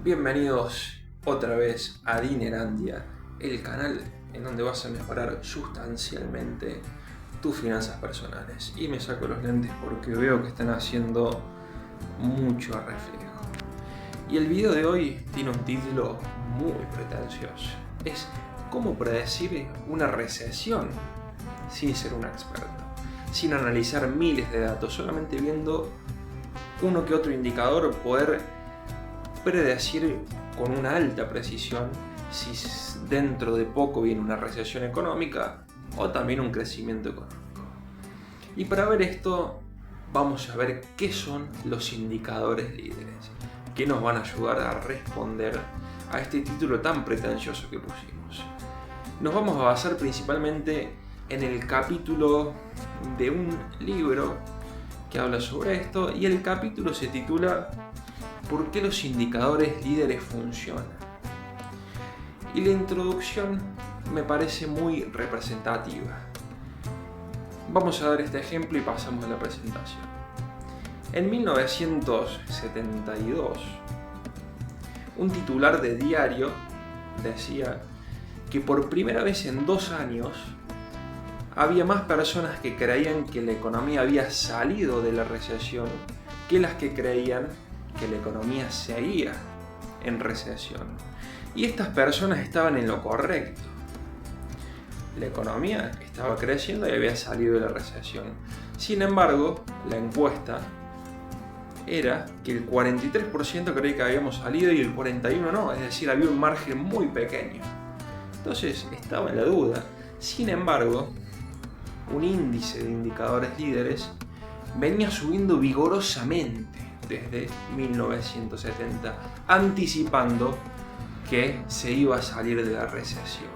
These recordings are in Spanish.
Bienvenidos otra vez a Dinerandia, el canal en donde vas a mejorar sustancialmente tus finanzas personales. Y me saco los lentes porque veo que están haciendo mucho reflejo. Y el video de hoy tiene un título muy pretencioso. Es cómo predecir una recesión sin ser un experto, sin analizar miles de datos, solamente viendo uno que otro indicador, poder predecir con una alta precisión si dentro de poco viene una recesión económica o también un crecimiento económico. Y para ver esto vamos a ver qué son los indicadores líderes, que nos van a ayudar a responder a este título tan pretencioso que pusimos. Nos vamos a basar principalmente en el capítulo de un libro que habla sobre esto, y el capítulo se titula ¿Por qué los indicadores líderes funcionan? Y la introducción me parece muy representativa. Vamos a dar este ejemplo y pasamos a la presentación. En 1972, un titular de diario decía que por primera vez en 2 años había más personas que creían que la economía había salido de la recesión que las que creían que la economía seguía en recesión. Y estas personas estaban en lo correcto. La economía estaba creciendo y había salido de la recesión. Sin embargo, la encuesta era que el 43% creía que habíamos salido y el 41% no, es decir, había un margen muy pequeño. Entonces estaba en la duda. Sin embargo, un índice de indicadores líderes venía subiendo vigorosamente desde 1970, anticipando que se iba a salir de la recesión.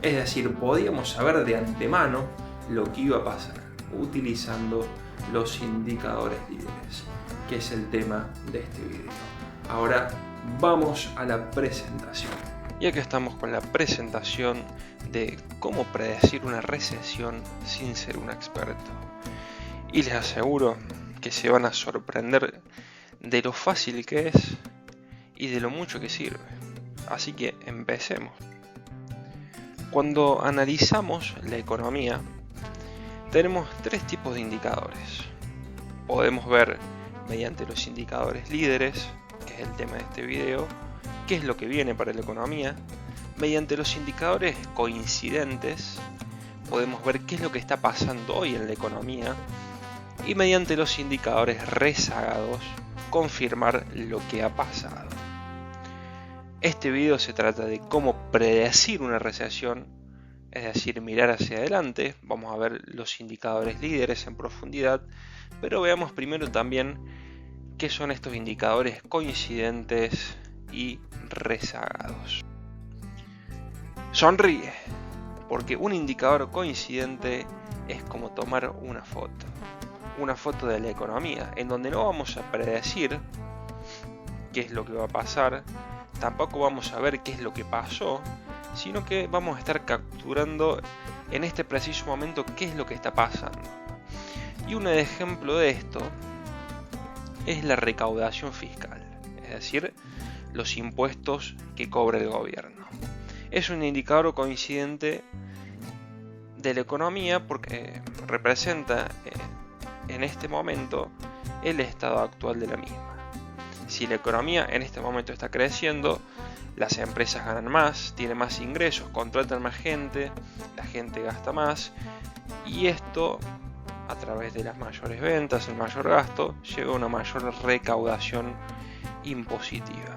Es decir, podíamos saber de antemano lo que iba a pasar utilizando los indicadores líderes, que es el tema de este video. Ahora vamos a la presentación. Y aquí estamos con la presentación de cómo predecir una recesión sin ser un experto. Y les aseguro que se van a sorprender de lo fácil que es y de lo mucho que sirve. Así que empecemos. Cuando analizamos la economía, tenemos 3 tipos de indicadores. Podemos ver mediante los indicadores líderes, que es el tema de este video, qué es lo que viene para la economía. Mediante los indicadores coincidentes, podemos ver qué es lo que está pasando hoy en la economía. Y mediante los indicadores rezagados, confirmar lo que ha pasado. Este video se trata de cómo predecir una recesión, es decir, mirar hacia adelante. Vamos a ver los indicadores líderes en profundidad, pero veamos primero también qué son estos indicadores coincidentes y rezagados. Sonríe, porque un indicador coincidente es como tomar una foto de la economía, en donde no vamos a predecir qué es lo que va a pasar, tampoco vamos a ver qué es lo que pasó, sino que vamos a estar capturando en este preciso momento qué es lo que está pasando. Y un ejemplo de esto es la recaudación fiscal, es decir, los impuestos que cobra el gobierno. Es un indicador coincidente de la economía porque representa en este momento el estado actual de la misma. Si la economía en este momento está creciendo, las empresas ganan más, tienen más ingresos, contratan más gente, la gente gasta más, y esto a través de las mayores ventas, el mayor gasto, lleva a una mayor recaudación impositiva.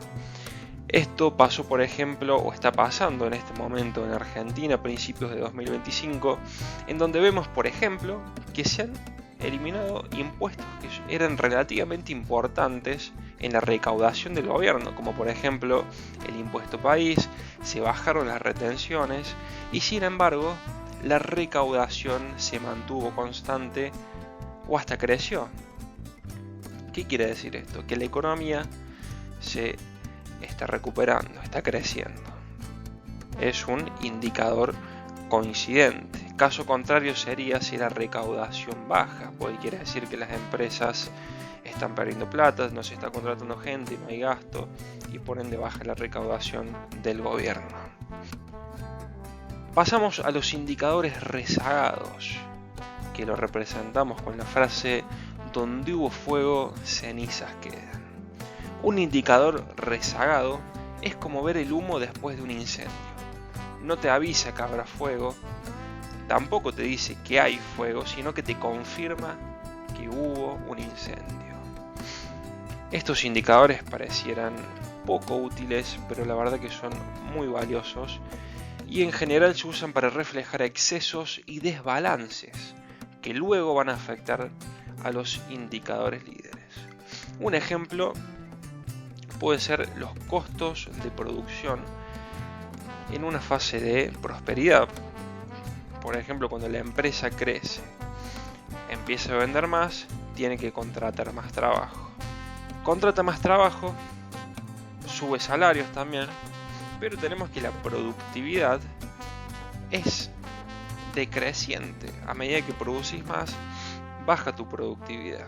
Esto pasó, por ejemplo, o está pasando en este momento en Argentina a principios de 2025, en donde vemos, por ejemplo, que se han eliminado impuestos que eran relativamente importantes en la recaudación del gobierno, como por ejemplo el impuesto país, se bajaron las retenciones y sin embargo la recaudación se mantuvo constante o hasta creció. ¿Qué quiere decir esto? Que la economía se está recuperando, está creciendo. Es un indicador coincidente. Caso contrario sería si la recaudación baja, porque quiere decir que las empresas están perdiendo plata, no se está contratando gente, no hay gasto, y por ende baja la recaudación del gobierno. Pasamos a los indicadores rezagados, que lo representamos con la frase "donde hubo fuego, cenizas quedan". Un indicador rezagado es como ver el humo después de un incendio. No te avisa que habrá fuego, tampoco te dice que hay fuego, sino que te confirma que hubo un incendio. Estos indicadores parecieran poco útiles, pero la verdad que son muy valiosos y en general se usan para reflejar excesos y desbalances que luego van a afectar a los indicadores líderes. Un ejemplo puede ser los costos de producción en una fase de prosperidad. Por ejemplo, cuando la empresa crece, empieza a vender más, tiene que contratar más trabajo. Contrata más trabajo, sube salarios también, pero tenemos que la productividad es decreciente. A medida que producís más, baja tu productividad.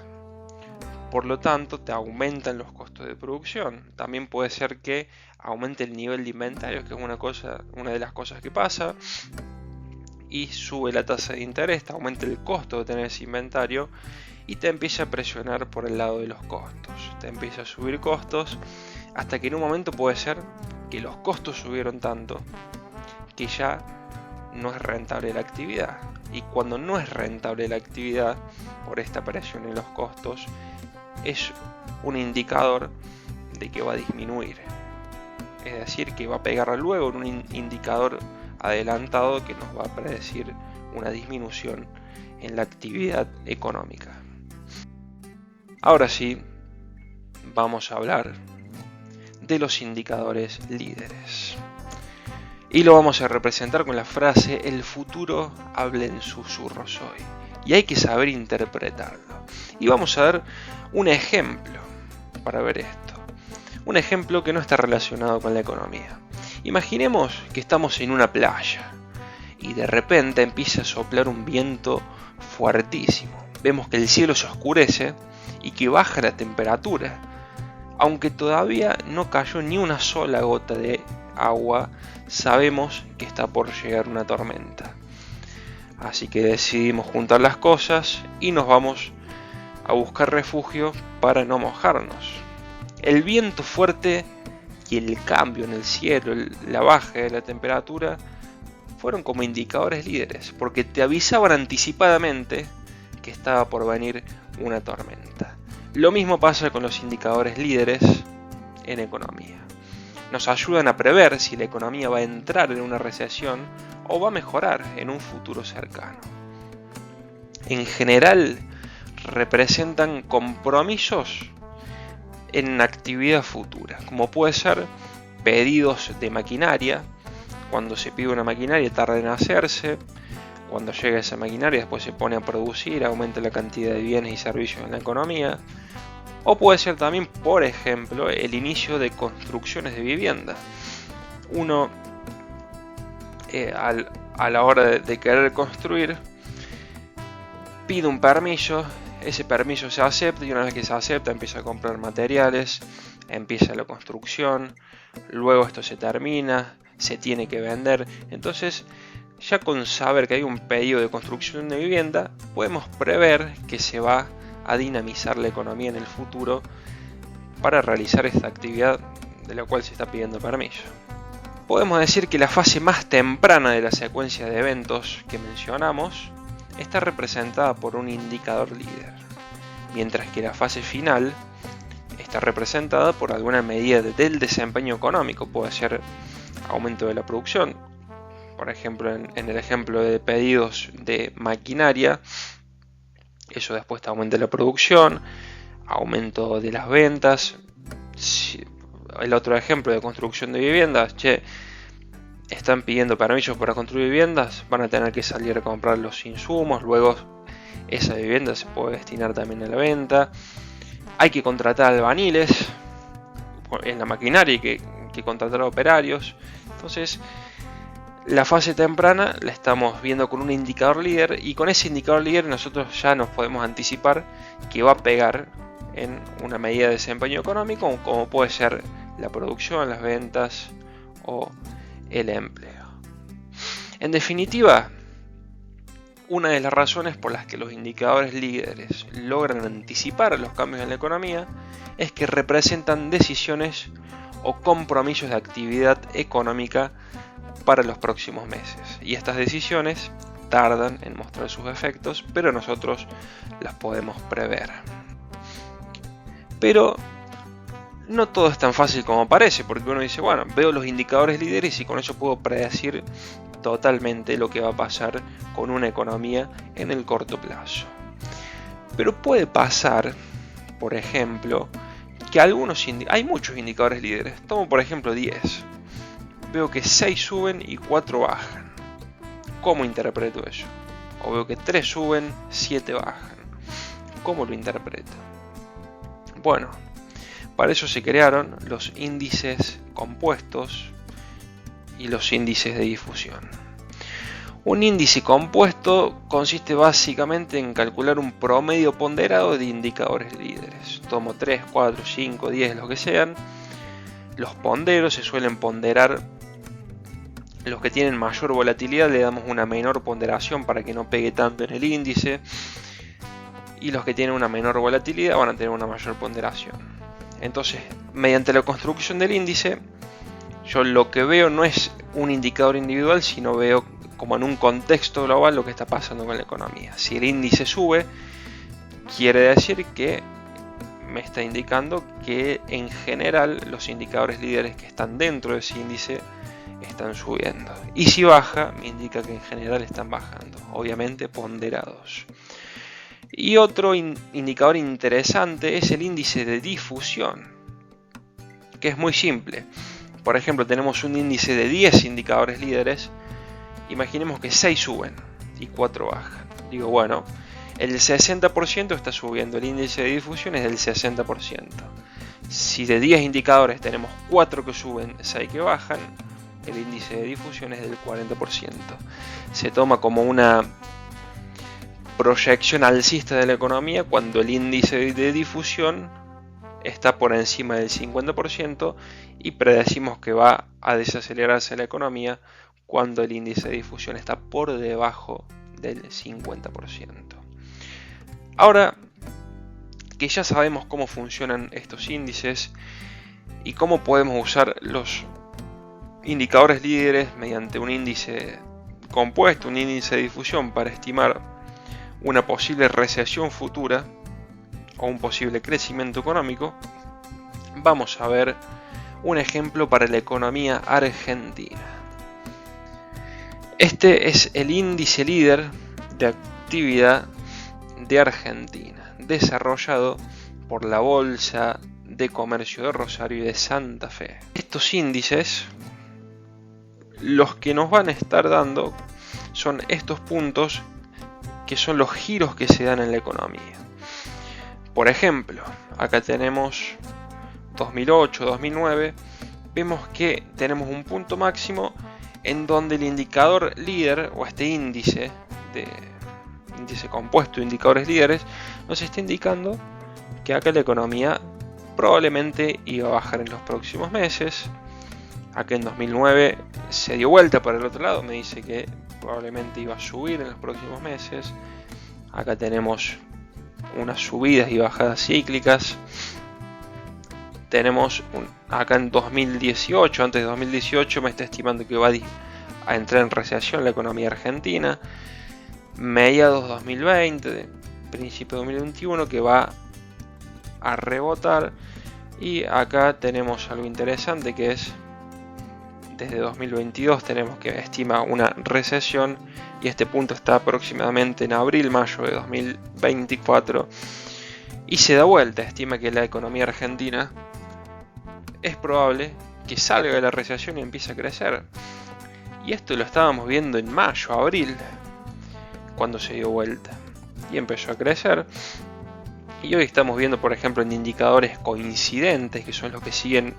Por lo tanto, te aumentan los costos de producción. También puede ser que aumente el nivel de inventario, que es una de las cosas que pasa, y sube la tasa de interés, te aumenta el costo de tener ese inventario y te empieza a presionar por el lado de los costos. Te empieza a subir costos hasta que en un momento puede ser que los costos subieron tanto que ya no es rentable la actividad. Y cuando no es rentable la actividad por esta presión en los costos, es un indicador de que va a disminuir. Es decir, que va a pegar luego en un indicador adelantado que nos va a predecir una disminución en la actividad económica. Ahora sí, vamos a hablar de los indicadores líderes. Y lo vamos a representar con la frase "el futuro habla en susurros hoy". Y hay que saber interpretarlo. Y vamos a ver un ejemplo para ver esto. Un ejemplo que no está relacionado con la economía. Imaginemos que estamos en una playa y de repente empieza a soplar un viento fuertísimo. Vemos que el cielo se oscurece y que baja la temperatura, aunque todavía no cayó ni una sola gota de agua. Sabemos que está por llegar una tormenta. Así que decidimos juntar las cosas y nos vamos a buscar refugio para no mojarnos. El viento fuerte y el cambio en el cielo, la baja de la temperatura, fueron como indicadores líderes, porque te avisaban anticipadamente que estaba por venir una tormenta. Lo mismo pasa con los indicadores líderes en economía. Nos ayudan a prever si la economía va a entrar en una recesión o va a mejorar en un futuro cercano. En general, representan compromisos en actividad futura, como puede ser pedidos de maquinaria. Cuando se pide una maquinaria tarda en hacerse, cuando llega esa maquinaria después se pone a producir, aumenta la cantidad de bienes y servicios en la economía. O puede ser también, por ejemplo, el inicio de construcciones de vivienda. Uno, a la hora de querer construir, pide un permiso, ese permiso se acepta y una vez que se acepta empieza a comprar materiales, empieza la construcción, luego esto se termina, se tiene que vender. Entonces, ya con saber que hay un pedido de construcción de vivienda, podemos prever que se va a dinamizar la economía en el futuro para realizar esta actividad de la cual se está pidiendo permiso. Podemos decir que la fase más temprana de la secuencia de eventos que mencionamos está representada por un indicador líder, mientras que la fase final está representada por alguna medida del desempeño económico. Puede ser aumento de la producción, por ejemplo en el ejemplo de pedidos de maquinaria, eso después te aumenta la producción, aumento de las ventas. El otro ejemplo de construcción de viviendas, están pidiendo permisos para construir viviendas, van a tener que salir a comprar los insumos, luego esa vivienda se puede destinar también a la venta. Hay que contratar albañiles en la maquinaria, hay que contratar operarios. Entonces, la fase temprana la estamos viendo con un indicador líder, y con ese indicador líder nosotros ya nos podemos anticipar que va a pegar en una medida de desempeño económico, como puede ser la producción, las ventas o el empleo. En definitiva, una de las razones por las que los indicadores líderes logran anticipar los cambios en la economía es que representan decisiones o compromisos de actividad económica para los próximos meses. Y estas decisiones tardan en mostrar sus efectos, pero nosotros las podemos prever. Pero no todo es tan fácil como parece, porque uno dice, bueno, veo los indicadores líderes y con eso puedo predecir totalmente lo que va a pasar con una economía en el corto plazo. Pero puede pasar, por ejemplo, que hay muchos indicadores líderes. Tomo por ejemplo 10. Veo que 6 suben y 4 bajan. ¿Cómo interpreto eso? O veo que 3 suben, 7 bajan. ¿Cómo lo interpreto? Bueno, para eso se crearon los índices compuestos y los índices de difusión. Un índice compuesto consiste básicamente en calcular un promedio ponderado de indicadores líderes. Tomo 3, 4, 5, 10, lo que sean. Los ponderos se suelen ponderar. Los que tienen mayor volatilidad le damos una menor ponderación para que no pegue tanto en el índice. Y los que tienen una menor volatilidad van a tener una mayor ponderación. Entonces, mediante la construcción del índice, yo lo que veo no es un indicador individual, sino veo como en un contexto global lo que está pasando con la economía. Si el índice sube, quiere decir que me está indicando que en general los indicadores líderes que están dentro de ese índice están subiendo. Y si baja, me indica que en general están bajando, obviamente ponderados. Y otro indicador interesante es el índice de difusión, que es muy simple. Por ejemplo, tenemos un índice de 10 indicadores líderes. Imaginemos que 6 suben y 4 bajan. Digo, bueno, el 60% está subiendo, el índice de difusión es del 60%. Si de 10 indicadores tenemos 4 que suben, 6 que bajan, el índice de difusión es del 40%. Se toma como una proyección alcista de la economía cuando el índice de difusión está por encima del 50% y predecimos que va a desacelerarse la economía cuando el índice de difusión está por debajo del 50%. Ahora que ya sabemos cómo funcionan estos índices y cómo podemos usar los indicadores líderes mediante un índice compuesto, un índice de difusión para estimar una posible recesión futura o un posible crecimiento económico, vamos a ver un ejemplo para la economía argentina. Este es el índice líder de actividad de Argentina, desarrollado por la Bolsa de Comercio de Rosario y de Santa Fe. Estos índices, los que nos van a estar dando son estos puntos que son los giros que se dan en la economía. Por ejemplo, acá tenemos 2008, 2009, vemos que tenemos un punto máximo en donde el indicador líder o este índice compuesto de indicadores líderes nos está indicando que acá la economía probablemente iba a bajar en los próximos meses. Acá en 2009 se dio vuelta para el otro lado, me dice que probablemente iba a subir en los próximos meses. Acá tenemos unas subidas y bajadas cíclicas. Tenemos acá en 2018, antes de 2018 me está estimando que va a entrar en recesión la economía argentina. Mediados 2020, principio de 2021 que va a rebotar. Y acá tenemos algo interesante que es desde 2022 tenemos que estima una recesión y este punto está aproximadamente en abril-mayo de 2024 y se da vuelta, estima que la economía argentina es probable que salga de la recesión y empiece a crecer. Y esto lo estábamos viendo en mayo, abril, cuando se dio vuelta y empezó a crecer. Y hoy estamos viendo, por ejemplo, en indicadores coincidentes, que son los que siguen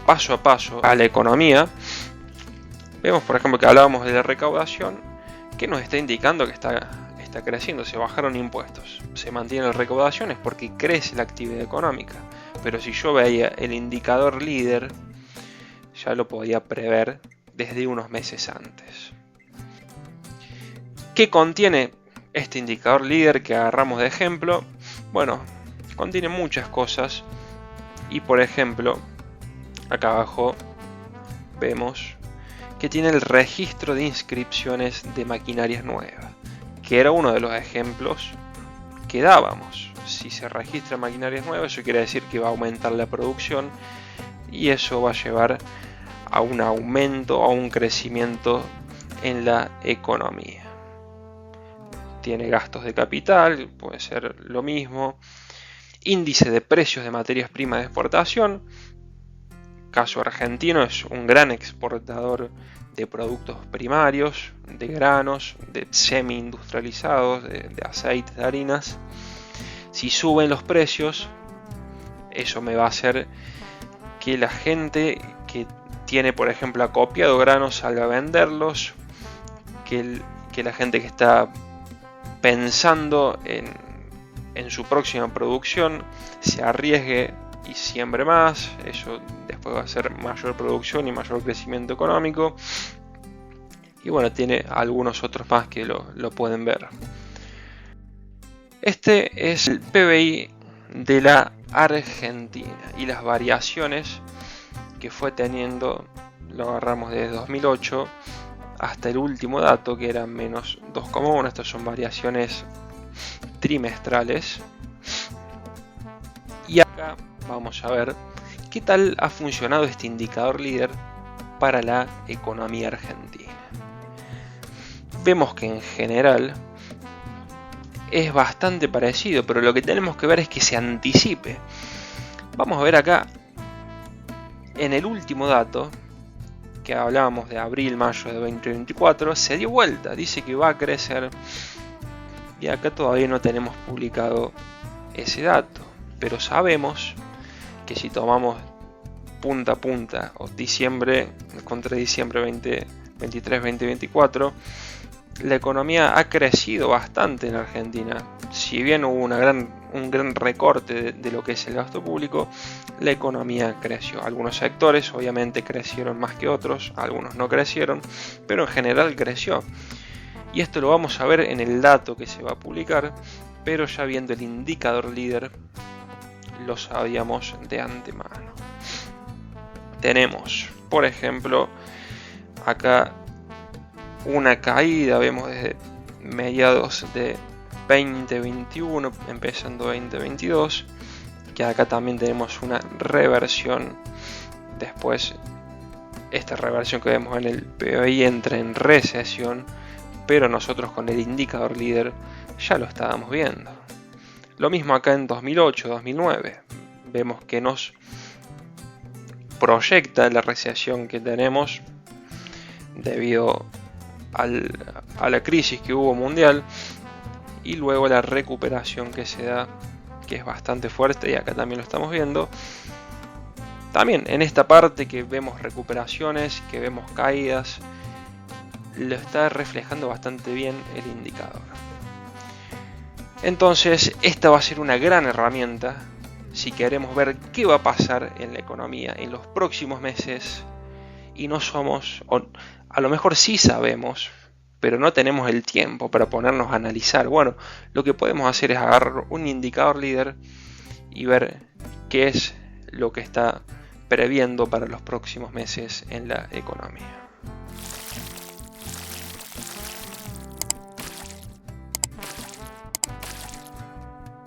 paso a paso a la economía. Vemos, por ejemplo, que hablábamos de la recaudación, que nos está indicando que está creciendo. Se bajaron impuestos, se mantiene la recaudación, es porque crece la actividad económica. Pero si yo veía el indicador líder, ya lo podía prever desde unos meses antes. ¿Qué contiene este indicador líder que agarramos de ejemplo? Bueno, contiene muchas cosas y por ejemplo, acá abajo vemos que tiene el registro de inscripciones de maquinarias nuevas, que era uno de los ejemplos que dábamos. Si se registran maquinarias nuevas, eso quiere decir que va a aumentar la producción y eso va a llevar a un aumento, a un crecimiento en la economía. Tiene gastos de capital, puede ser lo mismo. Índice de precios de materias primas de exportación. Caso argentino, es un gran exportador de productos primarios, de granos, de semi-industrializados, de aceites, de harinas. Si suben los precios, eso me va a hacer que la gente que tiene, por ejemplo, acopiado granos salga a venderlos, que la gente que está pensando en su próxima producción se arriesgue y siembre más. Eso después va a ser mayor producción y mayor crecimiento económico. Y bueno, tiene algunos otros más que lo pueden ver. Este es el PBI de la Argentina y las variaciones que fue teniendo. Lo agarramos desde 2008 hasta el último dato, que era menos 2,1. Estas son variaciones trimestrales. Y acá vamos a ver qué tal ha funcionado este indicador líder para la economía argentina. Vemos que en general es bastante parecido, pero lo que tenemos que ver es que se anticipe. Vamos a ver acá en el último dato, que hablábamos de abril-mayo de 2024, se dio vuelta, dice que va a crecer y acá todavía no tenemos publicado ese dato, pero sabemos que si tomamos punta a punta o diciembre contra diciembre 2023-2024, la economía ha crecido bastante en Argentina. Si bien hubo un gran recorte de lo que es el gasto público, la economía creció. Algunos sectores obviamente crecieron más que otros, algunos no crecieron, pero en general creció. Y esto lo vamos a ver en el dato que se va a publicar, pero ya viendo el indicador líder lo sabíamos de antemano. Tenemos, por ejemplo, acá una caída, vemos desde mediados de 2021 empezando 2022, que acá también tenemos una reversión. Después esta reversión que vemos en el PBI entra en recesión, pero nosotros con el indicador líder ya lo estábamos viendo. Lo mismo acá en 2008-2009, vemos que nos proyecta la recesión que tenemos debido a la crisis que hubo mundial, y luego la recuperación que se da, que es bastante fuerte, y acá también lo estamos viendo. También en esta parte que vemos recuperaciones, que vemos caídas, lo está reflejando bastante bien el indicador. Entonces esta va a ser una gran herramienta si queremos ver qué va a pasar en la economía en los próximos meses y no somos, o a lo mejor sí sabemos, pero no tenemos el tiempo para ponernos a analizar. Bueno, lo que podemos hacer es agarrar un indicador líder y ver qué es lo que está previendo para los próximos meses en la economía.